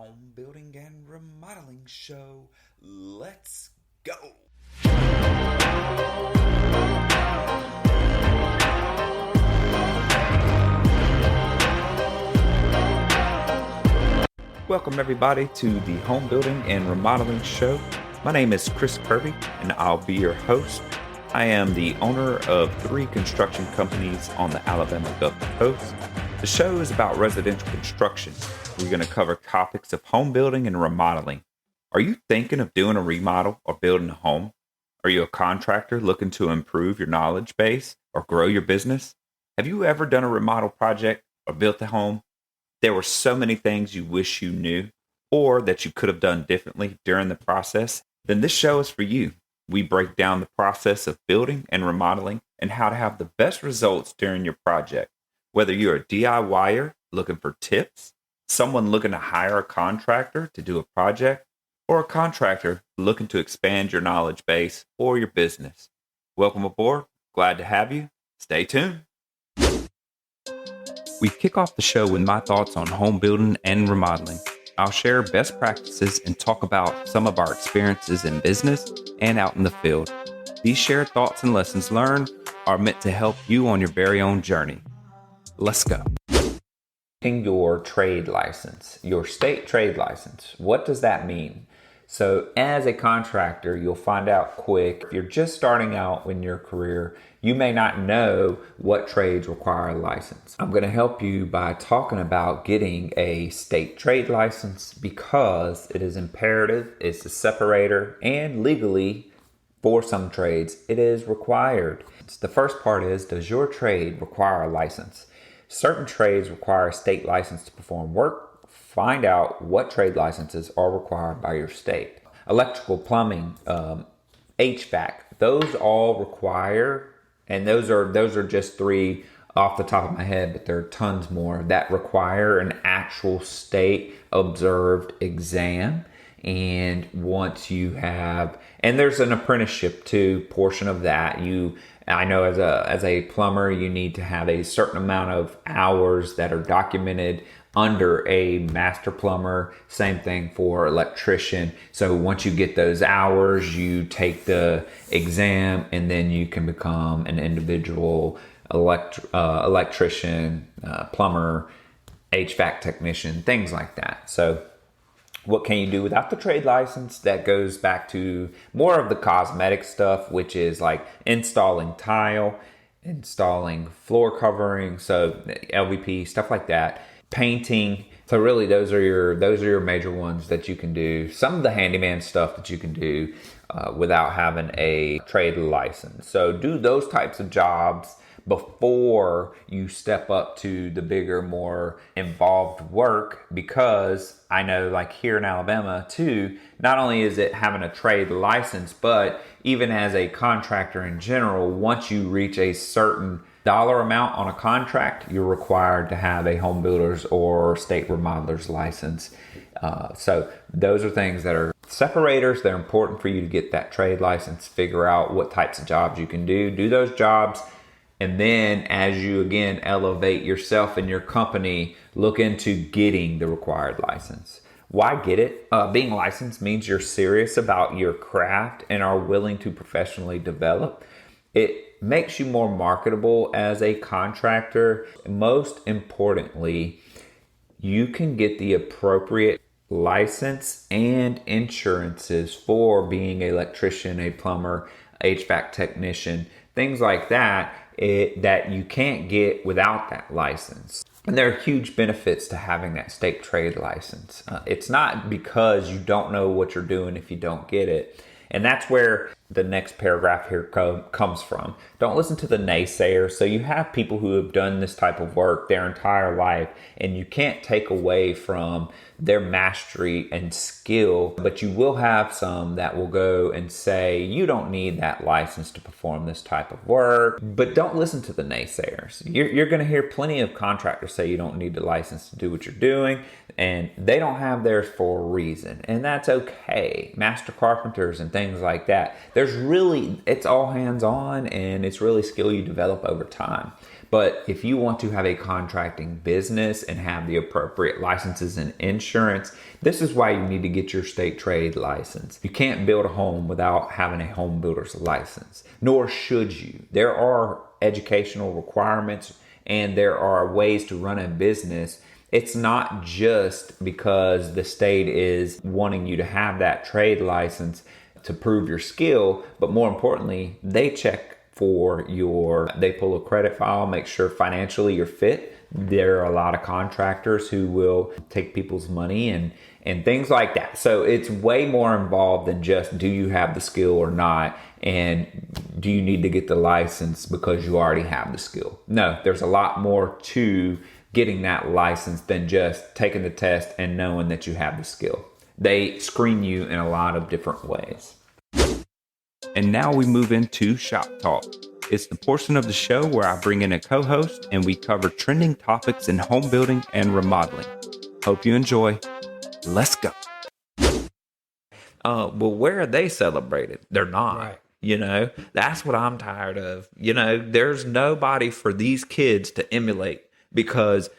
home building and remodeling show. Let's go. Welcome everybody to the home building and remodeling show. My name is Chris Kirby and I'll be your host. I am the owner of 3 construction companies on the Alabama Gulf Coast. The show is about residential construction. We're going to cover topics of home building and remodeling. Are you thinking of doing a remodel or building a home? Are you a contractor looking to improve your knowledge base or grow your business? Have you ever done a remodel project or built a home? There were so many things you wish you knew or that you could have done differently during the process. Then this show is for you. We break down the process of building and remodeling and how to have the best results during your project. Whether you're a DIYer looking for tips, someone looking to hire a contractor to do a project, or a contractor looking to expand your knowledge base or your business. Welcome aboard. Glad to have you. Stay tuned. We kick off the show with my thoughts on home building and remodeling. I'll share best practices and talk about some of our experiences in business and out in the field. These shared thoughts and lessons learned are meant to help you on your very own journey. Let's go. Your trade license, your state trade license. What does that mean? So as a contractor, you'll find out quick. If you're just starting out in your career, you may not know what trades require a license. I'm going to help you by talking about getting a state trade license because it is imperative, it's a separator, and legally, for some trades, it is required. The first part is, does your trade require a license? Certain trades require a state license to perform work. Find out what trade licenses are required by your state. Electrical, plumbing, HVAC, those all require, and those are just 3 off the top of my head, but there are tons more that require an actual state observed exam. And once you have, and there's an apprenticeship too, portion of that. I know as a plumber, you need to have a certain amount of hours that are documented under a master plumber. Same thing for electrician. So once you get those hours, you take the exam and then you can become an individual electrician, plumber, HVAC technician, things like that. So what can you do without the trade license? That goes back to more of the cosmetic stuff, which is like installing tile, installing floor covering, so LVP, stuff like that, painting. So really those are your major ones that you can do. Some of the handyman stuff that you can do without having a trade license. So do those types of jobs before you step up to the bigger, more involved work, because I know like here in Alabama too, not only is it having a trade license, but even as a contractor in general, once you reach a certain dollar amount on a contract, you're required to have a home builder's or state remodeler's license. So those are things that are separators. They're important for you to get that trade license, figure out what types of jobs you can do those jobs. And then as you, again, elevate yourself and your company, look into getting the required license. Why get it? Being licensed means you're serious about your craft and are willing to professionally develop. It makes you more marketable as a contractor. Most importantly, you can get the appropriate license and insurances for being an electrician, a plumber, HVAC technician, things like that. That you can't get without that license. And there are huge benefits to having that state trade license. It's not because you don't know what you're doing if you don't get it. And that's where the next paragraph here comes from. Don't listen to the naysayers. So you have people who have done this type of work their entire life, and you can't take away from their mastery and skill, but you will have some that will go and say, you don't need that license to perform this type of work. But don't listen to the naysayers. You're going to hear plenty of contractors say you don't need the license to do what you're doing, and they don't have theirs for a reason, and that's okay. Master carpenters and things like that. It's all hands-on, and it's really skill you develop over time. But if you want to have a contracting business and have the appropriate licenses and insurance, this is why you need to get your state trade license. You can't build a home without having a home builder's license, nor should you. There are educational requirements and there are ways to run a business. It's not just because the state is wanting you to have that trade license to prove your skill, but more importantly, they check they pull a credit file, make sure financially you're fit. There are a lot of contractors who will take people's money and things like that. So it's way more involved than just do you have the skill or not, and do you need to get the license because you already have the skill. No, there's a lot more to getting that license than just taking the test and knowing that you have the skill. They screen you in a lot of different ways. And now we move into Shop Talk. It's the portion of the show where I bring in a co-host and we cover trending topics in home building and remodeling. Hope you enjoy. Let's go. Well, where are they celebrated? They're not. Right. You know, that's what I'm tired of. You know, there's nobody for these kids to emulate because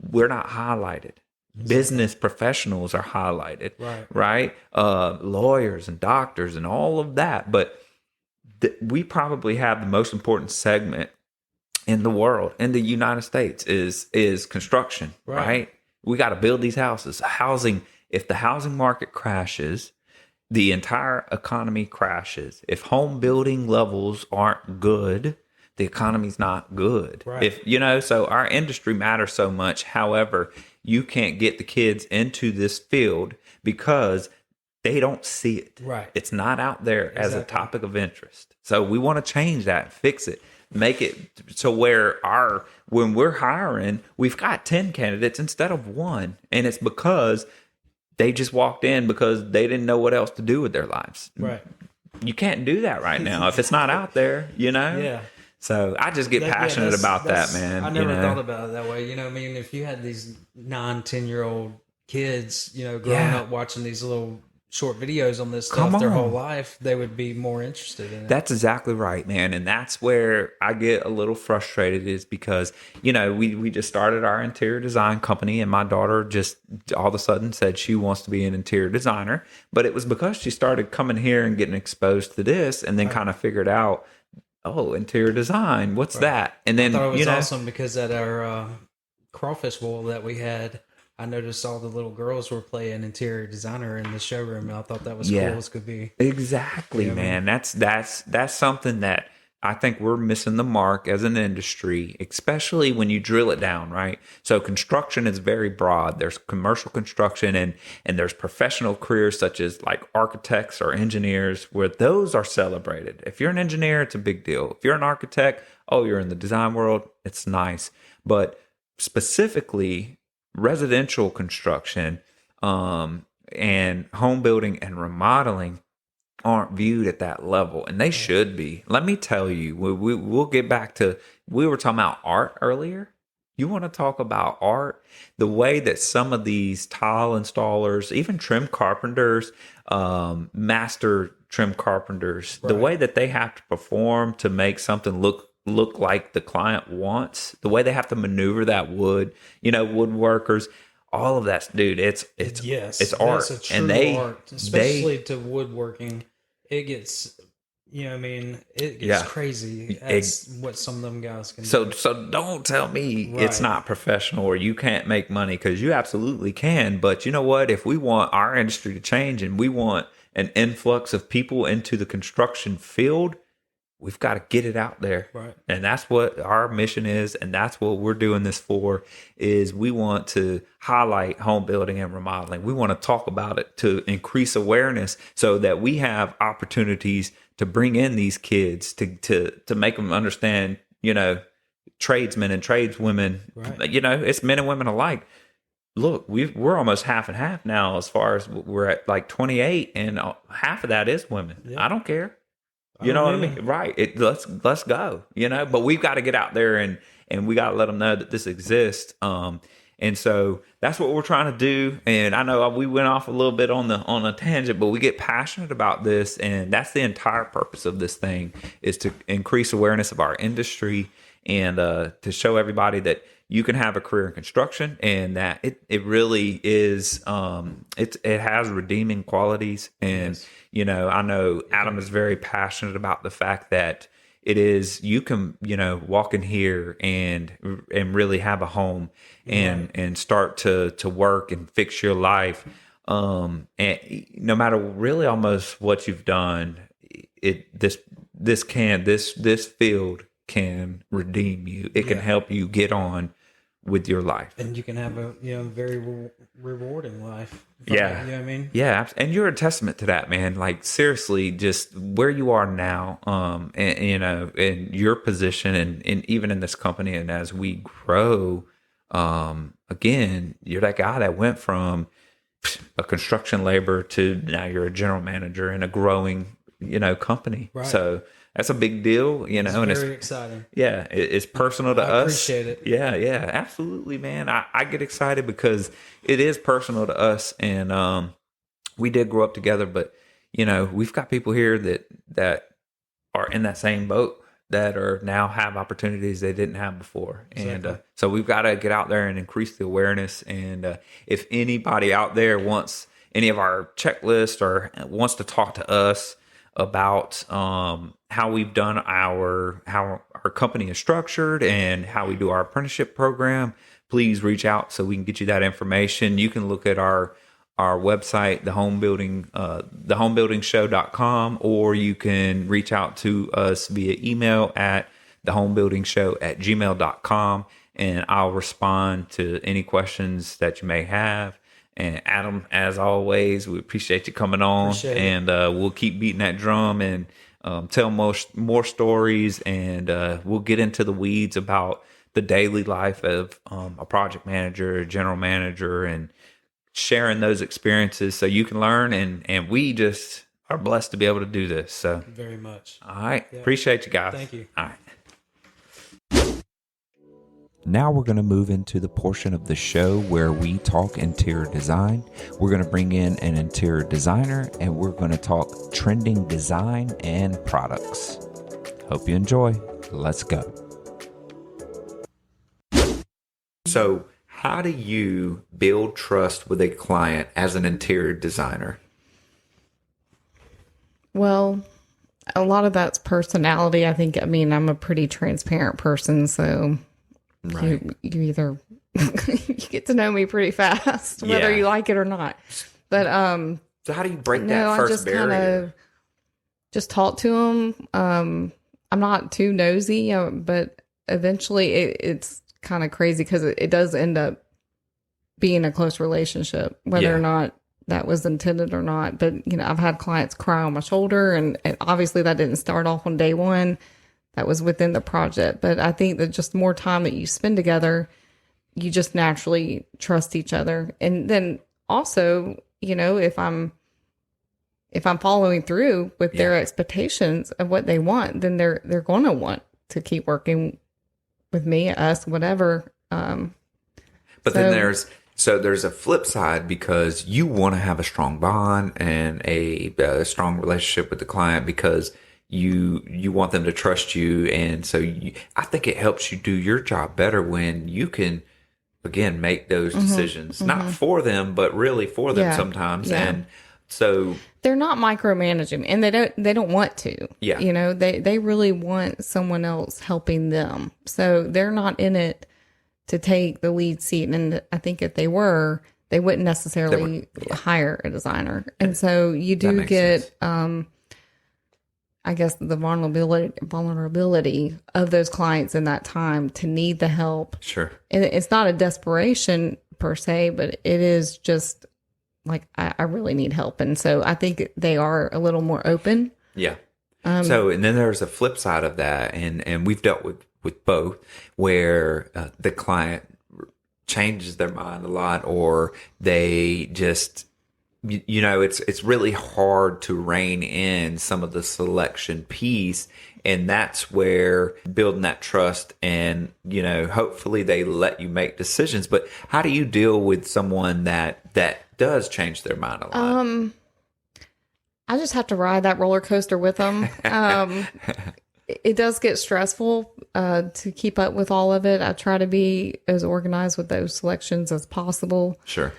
we're not highlighted. Exactly. Business professionals are highlighted, right? Lawyers and doctors and all of that. But we probably have the most important segment in the world, in the United States, is construction, right? We got to build these houses. Housing, if the housing market crashes, the entire economy crashes. If home building levels aren't good, the economy's not good. Right. If so our industry matters so much. However, you can't get the kids into this field because they don't see it. Right. It's not out there as a topic of interest. So we want to change that, fix it, make it so where when we're hiring, we've got 10 candidates instead of one. And it's because they just walked in because they didn't know what else to do with their lives. Right. You can't do that right now if it's not out there, Yeah. So I just get passionate about that, man. I never thought about it that way. I mean, if you had these 9, 10-year-old kids, growing up watching these little short videos on this stuff their whole life, they would be more interested in it. That's exactly right, man. And that's where I get a little frustrated is because, we just started our interior design company and my daughter just all of a sudden said she wants to be an interior designer. But it was because she started coming here and getting exposed to this and then kind of figured out, oh, interior design, what's that? And then, I thought it was awesome because at our crawfish bowl that we had, I noticed all the little girls were playing interior designer in the showroom, and I thought that was cool as could be. Exactly, man. That's something that I think we're missing the mark as an industry, especially when you drill it down, right? So construction is very broad. There's commercial construction and there's professional careers such as like architects or engineers where those are celebrated. If you're an engineer, it's a big deal. If you're an architect, you're in the design world, it's nice. But specifically residential construction and home building and remodeling aren't viewed at that level, and they should be. Let me tell you, we'll get back to, we were talking about art earlier. You want to talk about art? The way that some of these tile installers, even trim carpenters, master trim carpenters, the way that they have to perform to make something look like the client wants, the way they have to maneuver that wood, woodworkers, all of that, dude, it's art. That's a true art, especially to woodworking. It gets, it gets crazy. That's what some of them guys can do. So don't tell me it's not professional or you can't make money, because you absolutely can. But you know what? If we want our industry to change and we want an influx of people into the construction field, we've got to get it out there. Right. And that's what our mission is. And that's what we're doing this for, is we want to highlight home building and remodeling. We want to talk about it to increase awareness so that we have opportunities to bring in these kids to make them understand, tradesmen and tradeswomen, it's men and women alike. Look, we're almost half and half now, as far as we're at like 28 and half of that is women. Yeah. I don't care. You know what I mean? Right. Let's go, but we've got to get out there and we got to let them know that this exists. And so that's what we're trying to do. And I know we went off a little bit on a tangent, but we get passionate about this. And that's the entire purpose of this thing, is to increase awareness of our industry and to show everybody that you can have a career in construction, and that it really is, it has redeeming qualities. And I know Adam is very passionate about the fact that it is, you can, walk in here and really have a home, and start to work and fix your life. And no matter really almost what you've done, this field can redeem you. It can help you get on with your life, and you can have a very rewarding life. You know what I mean? Yeah, and you're a testament to that, man. Like, seriously, just where you are now, and in your position, and even in this company, and as we grow, again, you're that guy that went from a construction laborer to now you're a general manager in a growing company. Right. So that's a big deal, it's and very exciting. Yeah, it's personal to us. I appreciate it. Yeah, absolutely, man. I get excited because it is personal to us, and we did grow up together. But we've got people here that are in that same boat, that are now have opportunities they didn't have before. Exactly. And so we've got to get out there and increase the awareness. And if anybody out there wants any of our checklists or wants to talk to us about how we've done how our company is structured and how we do our apprenticeship program, please reach out so we can get you that information. You can look at our website, thehomebuildingshow.com, or you can reach out to us via email at thehomebuildingshow@gmail.com, and I'll respond to any questions that you may have. And Adam, as always, we appreciate you coming on, and we'll keep beating that drum and tell more stories, and we'll get into the weeds about the daily life of a project manager, a general manager, and sharing those experiences so you can learn, and we just are blessed to be able to do this. So very much. All right. Yeah. Appreciate you guys. Thank you. All right. Now we're going to move into the portion of the show where we talk interior design. We're going to bring in an interior designer, and we're going to talk trending design and products. Hope you enjoy. Let's go. So, how do you build trust with a client as an interior designer? Well, a lot of that's personality. I'm a pretty transparent person, so right. you either you get to know me pretty fast, whether you like it or not. But so how do you break that first barrier? Just talk to them. I'm not too nosy, but eventually it's kind of crazy because it does end up being a close relationship, whether or not that was intended or not. But I've had clients cry on my shoulder, and obviously that didn't start off on day one. That was within the project. But I think that just more time that you spend together, you just naturally trust each other. And then also, if I'm following through with their expectations of what they want, then they're going to want to keep working with me, us, whatever. But then there's a flip side, because you want to have a strong bond and a strong relationship with the client, because you want them to trust you. And so I think it helps you do your job better when you can, again, make those decisions, not for them, but really for them sometimes. Yeah. And so they're not micromanaging, and they don't want to. Yeah. They really want someone else helping them. So they're not in it to take the lead seat. And I think if they were, they wouldn't necessarily hire a designer. And so you do get, I guess, the vulnerability of those clients in that time to need the help. Sure. And it's not a desperation per se, but it is just like, I really need help. And so I think they are a little more open. Yeah. And then there's a flip side of that. And we've dealt with both, where the client changes their mind a lot, or they just, it's really hard to rein in some of the selection piece. And that's where building that trust, and, hopefully they let you make decisions. But how do you deal with someone that does change their mind a lot? I just have to ride that roller coaster with them. it does get stressful to keep up with all of it. I try to be as organized with those selections as possible. Sure.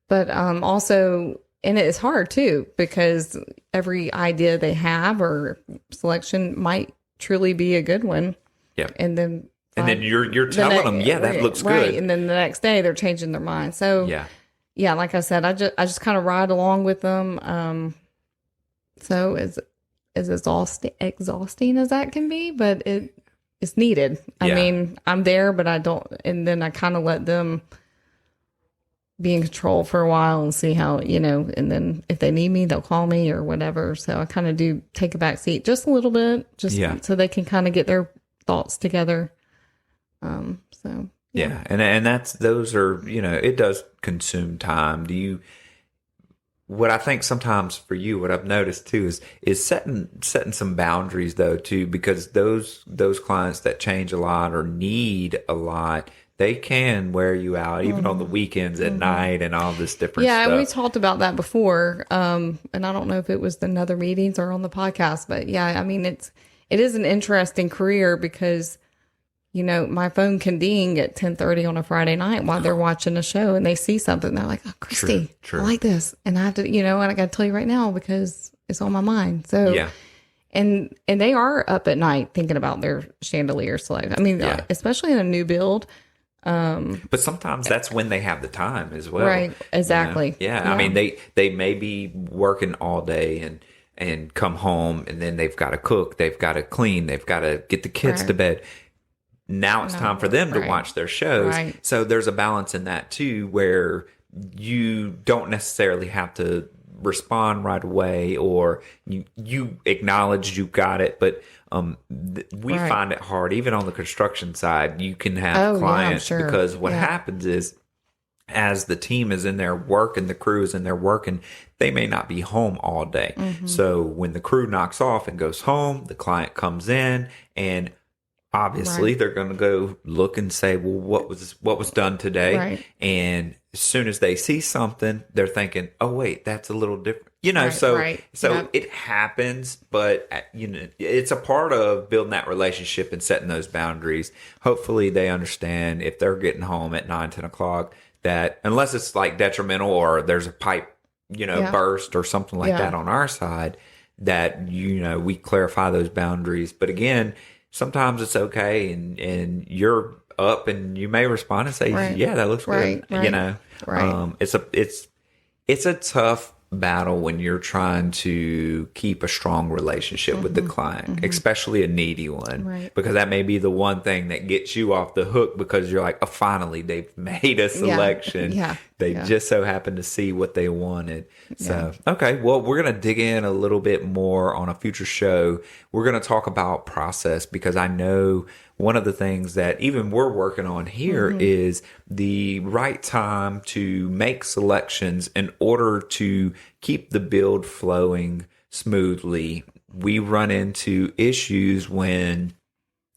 But also, and it's hard too, because every idea they have or selection might truly be a good one. Yeah. And then you're telling them, yeah, that looks right. good. And then the next day they're changing their mind. So yeah, like I said, I just kind of ride along with them. So it's as exhausting as that can be, but it's needed. I mean, I'm there, but I don't, and then I kind of let them be in control for a while and see how, and then if they need me, they'll call me or whatever. So I kind of do take a back seat just a little bit, so they can kind of get their thoughts together. So and those are, it does consume time. What I think sometimes for you, what I've noticed too is setting some boundaries though too, because those clients that change a lot or need a lot, they can wear you out even on the weekends at night and all this different stuff. Yeah, we talked about that before. And I don't know if it was in other meetings or on the podcast, but yeah, I mean, it is an interesting career because, my phone can ding at 10:30 on a Friday night while they're watching a show and they see something. They're like, oh, Christy, true. I like this. And I have to, and I got to tell you right now because it's on my mind. So, and they are up at night thinking about their chandelier select. I mean, especially in a new build. But sometimes that's when they have the time as well. Right. Exactly. Yeah. I mean, they may be working all day and come home and then they've got to cook, they've got to clean, they've got to get the kids to bed. Now it's time for them to watch their shows. Right. So there's a balance in that too, where you don't necessarily have to respond right away or you acknowledge you got it. But we find it hard, even on the construction side, you can have clients because what happens is as the team is in there working, the crew is in there working, they may not be home all day. Mm-hmm. So when the crew knocks off and goes home, the client comes in and obviously they're going to go look and say, well, what was done today? Right. And as soon as they see something, they're thinking, oh, wait, that's a little different. So it happens, but it's a part of building that relationship and setting those boundaries. Hopefully they understand if they're getting home at 9, 10 o'clock that unless it's like detrimental or there's a pipe, burst or something like that on our side, that, we clarify those boundaries. But again, sometimes it's okay and you're up and you may respond and say, yeah, that looks good. It's a tough battle when you're trying to keep a strong relationship with the client, especially a needy one, because that may be the one thing that gets you off the hook because you're like, oh, finally they've made a selection. They just so happen to see what they wanted. So, okay, well, we're going to dig in a little bit more on a future show. We're going to talk about process because I know one of the things that even we're working on here is the right time to make selections in order to keep the build flowing smoothly. We run into issues when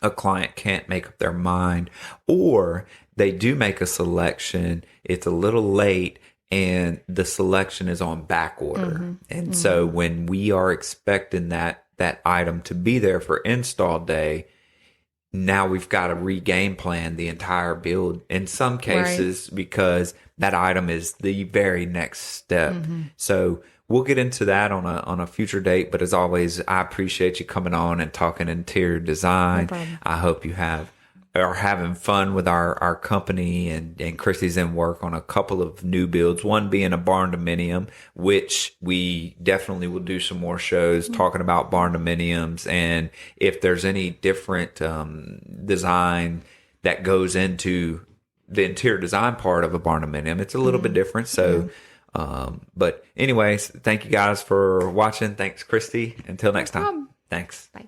a client can't make up their mind or they do make a selection, it's a little late and the selection is on back order. And so when we are expecting that item to be there for install day, now we've got to regame plan the entire build in some cases because that item is the very next step. So we'll get into that on a future date. But as always, I appreciate you coming on and talking interior design. No, I hope you are having fun with our company and Christy's in work on a couple of new builds, one being a barn dominium, which we definitely will do some more shows talking about barn dominiums and if there's any different design that goes into the interior design part of a barn dominium. It's a little bit different. So, but anyways, thank you guys for watching. Thanks, Christy. Until next time. Thanks. Bye.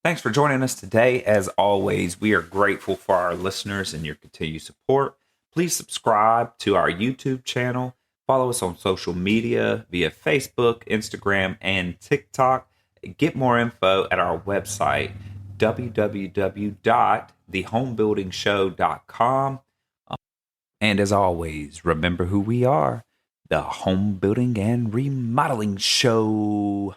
Thanks for joining us today. As always, we are grateful for our listeners and your continued support. Please subscribe to our YouTube channel. Follow us on social media via Facebook, Instagram, and TikTok. Get more info at our website, www.thehomebuildingshow.com. And as always, remember who we are, the Home Building and Remodeling Show.